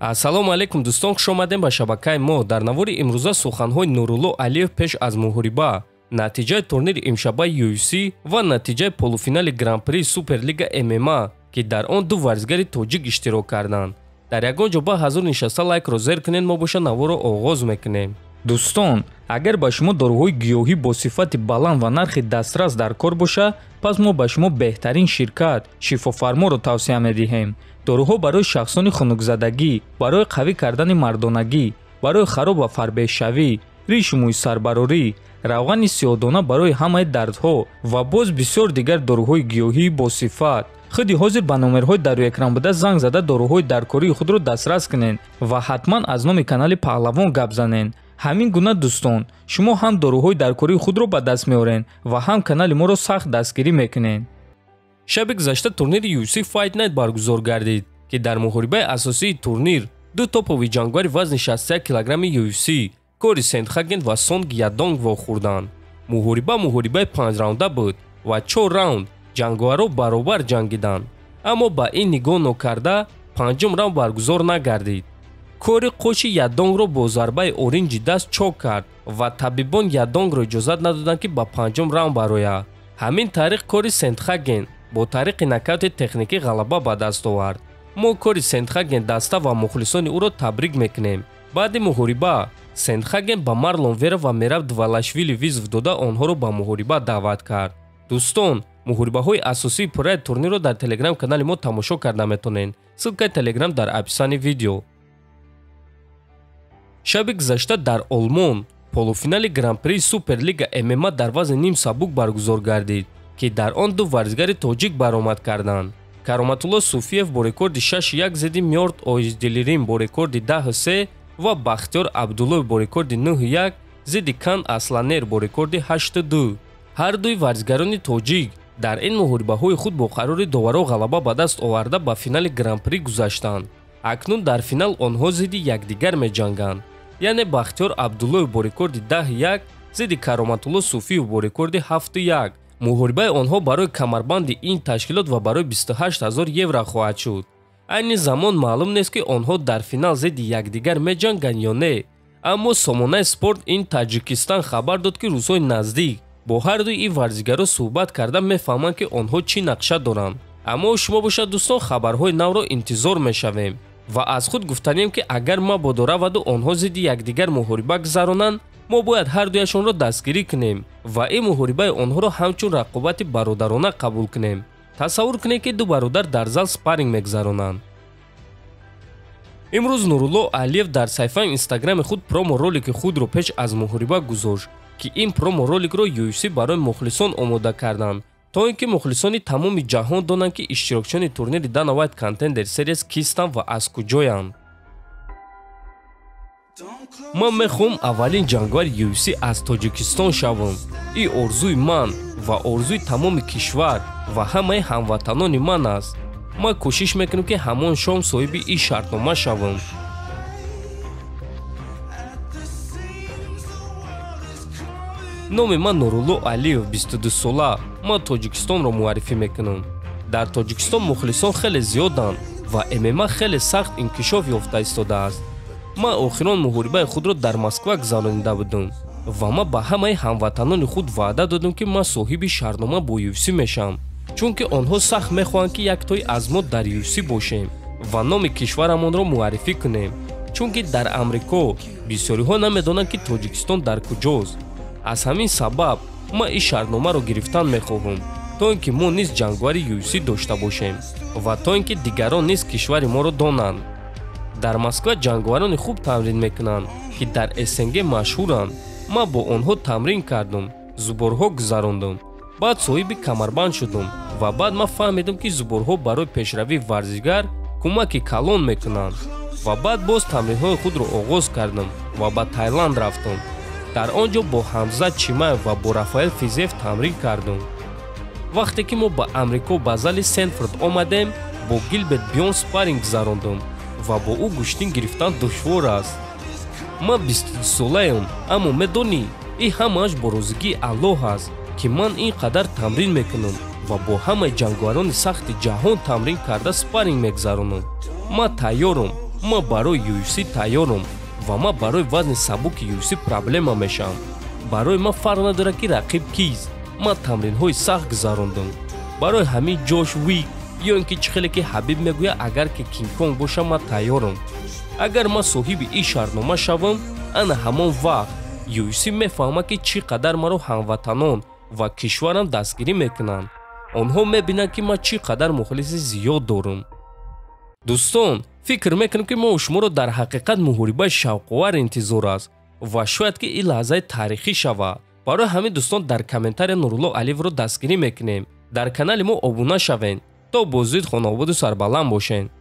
Ассалому алейкум дӯстон, хуш омадем ба шабакаи мо. Дар навори имрӯза суханҳои Нурулло Алиев пеш аз муҳориба, натиҷаи турнири имшабаи UFC ва натиҷаи полуфинали Гран-при Суперлига ММА ки дар он ду варзигари тоҷик иштирок карданд. Дар ягон ҷо ба ҳазур нишаста лайкро зер кунед, мо боша наворро оғоз мекунем. дӯстон, агар ба шумо дороҳои гиёҳӣ бо сифати баланд ва нархи дастрас дар кор боша, пас мо ба шумо беҳтарин ширкат Шифофарморо тавсия медиҳем. Дороҳо барои шахсони хунукзадагӣ, барои қавӣ кардани мардонагӣ, барои хароб ва фарбеҳшавӣ, ришу мӯи сарбарорӣ, равғани сиёҳдона барои ҳамаи дардҳо ва боз бисёр дигар дороҳои гиёҳии босифат. худи ҳозир ба номерҳои дар рӯи экран буда занг зада дороҳои даркории худро дастрас кунед ва ҳатман аз номи канали Паҳлавон гап занед. ҳамин гуна дӯстон, шумо ҳам дороҳои даркории худро ба даст меоред ва ҳам канали моро сахт дастгирӣ мекунед. шаби гузашта турнири UFC Fight Night баргузор гардид ки дар муҳорибаи асосии турнир ду топови ҷангвари вазни 61 килограмми UFC Кори Сентхаген ва Сонг Ядонг вохӯрданд. муҳорибаи 5 раунда буд ва 4 раунд ҷангваро баробар ҷангиданд, аммо ба ин нигоҳ нокарда панҷум раунд баргузор нагардид. Кори қоши Ядонгро бо зарбаи оринҷи даст чок кард ва табибон Ядонгро иҷозат надоданд ки ба панҷум раунд барояд. ҳамин тариқ Кори Сентхаген бо тариқи нокаути техникӣ ғалаба ба даст овард. мо Кори Сентхаген даста ва мухлисони ӯро табрик мекунем. баъди муҳориба Сентхаген ба Марлон Вера ва Мераб Двалашвили визв дода онҳоро ба муҳориба даъват кард. дӯстон, муҳорибаҳои асосии пурраи турнирро дар телеграм канали мо тамошо карда метавонед. ссилкаи телеграм дар описани видео. шаби гузашта дар Олмон полуфинали Гран-при Суперлига ММА дар вазни ним сабук баргузор гардид ки дар он ду варзигари тоҷик баромад карданд. Кароматулло Суфиев бо рекорди 6-1 зидди Мёрд Оиздилирим бо рекорди 10-3 ва Бахтиёр Абдуллоев бо рекорди 9-1 зидди Кан Асланер бо рекорди 8-2. ҳар дуи варзигарони тоҷик дар ин муҳорибаҳои худ бо қарори доваро ғалаба ба даст оварда ба финали Гран-при гузаштанд. акнун дар финал онҳо зидди якдигар меҷанганд, яъне Бахтиёр Абдуллоев бо рекорди 10-1 зидди Кароматулло Суфиев бо рекорди 7-1. муҳорибаи онҳо барои камарбанди ин ташкилот ва барои 28 000 евро хоҳад шуд. айни замон маълум нест ки онҳо дар финал зидди якдигар меҷанганд ё не, аммо сомонаи спорт ин Таҷикистан хабар дод ки рӯзҳои наздик бо ҳар дуи ин варзигаро суҳбат карда мефаҳманд ки онҳо чӣ нақша доранд. аммо шумо бошад дӯстон, хабарҳои навро интизор мешавем ва аз худ гуфтанем ки агар мабодо раваду онҳо зидди якдигар муҳориба гузаронанд, мо бояд ҳар дуяшонро дастгирӣ кунем ва ин муҳорибаи онҳоро ҳамчун рақобати бародарона қабул кунем. тасаввур кунед ки ду бародар дар зал спарринг мегузаронанд. имрӯз Нурулло Алиев дар саҳифаи инстаграми худ промо ролики худро пеш аз муҳориба гузошт ки ин промо роликро UFC барои мухлисон омода карданд, то ин ки мухлисони тамоми ҷаҳон донанд ки иштирокчиёни турнири Dana White Contender Series кистанд ва аз куҷоянд. ман мехоҳам аввалин ҷангвари UFC аз Тоҷикистон шавам. ин орзуи ман ва орзуи тамоми кишвар ва ҳамаи ҳамватанони ман аст. ман кӯшиш мекунам ки ҳамон шом соҳиби ин шартнома шавам. номи ман Нурулло Алиев, 22 сола. ман Тоҷикистонро муаррифӣ мекунам. дар Тоҷикистон мухлисон хеле зиёданд ва ММА хеле сахт инкишоф ёфта истодааст. ман охирон муҳорибаи худро дар Москва гузаронида будам ва ман ба ҳамаи ҳамватанони худ ваъда додам ки ман соҳиби шартнома бо UFC мешавам, чунки онҳо сахт мехоҳанд ки яктои аз мо дар UFC бошем ва номи кишварамонро муаррифӣ кунем, чунки дар Амрико бисёриҳо намедонанд ки Тоҷикистон дар куҷост. аз ҳамин сабаб ман ин шартномаро гирифтан мехоҳам, то ин ки мо низ ҷангвари UFC дошта бошем ва то ин ки дигарон низ кишвари моро донанд. дар Москва ҷангварони хуб тамрин мекунанд ки дар СНГ машҳуранд. ман бо онҳо тамрин кардам, зуборҳо гузарондам, баъд соҳиби камарбанд шудам ва баъд ман фаҳмидам ки зуборҳо барои пешравии варзигар кӯмаки калон мекунанд ва баъд боз тамринҳои худро оғоз кардам ва ба Таиланд рафтам. дар он ҷо бо Ҳамзат Чимаев ва бо Рафаэл Физиев тамрин кардам. вақте ки мо ба Амрико ба зали Сентфорд омадем, бо Гилберт Бёрнс спарринг гузарондам ва бо ӯ гӯштин гирифтан душвор аст. ман 22 солаам, аммо медонӣ, ин ҳамааш бо розигии Аллоҳ аст ки ман ин қадар тамрин мекунам ва бо ҳамаи ҷангварони сахти ҷаҳон тамрин карда спарринг мегузаронам. ман тайёрам ма барои UFC тайёрам ва ма барои вазни сабуки UFC проблема мешам. барои ман фарқ надорад ки рақиб кист. ман тамринҳои сахт гузарондам. барои ҳамин Ҷош Уик ё ин ки чӣ хеле ки Ҳабиб мегӯяд агар ки Кинг-Конг бошам ман тайёрам. агар ман соҳиби ин шартнома шавам, ана ҳамон вақт UFC мефаҳмад ки чӣ қадар маро ҳамватанон ва кишварам дастгирӣ мекунанд. онҳо мебинанд ки ман чӣ қадар мухлиси зиёд дорам. дӯстон, фикр мекунам ки мо шуморо дар ҳақиқат муҳорибаи шавқовар интизор аст ва шояд ки ин лаҳзаи таърихӣ шавад. барои ҳамин дӯстон дар комментария Нурулло Алиевро дастгирӣ мекунем. дар канали мо обуна шавед то бо зуд хонободу сарбаланд бошед.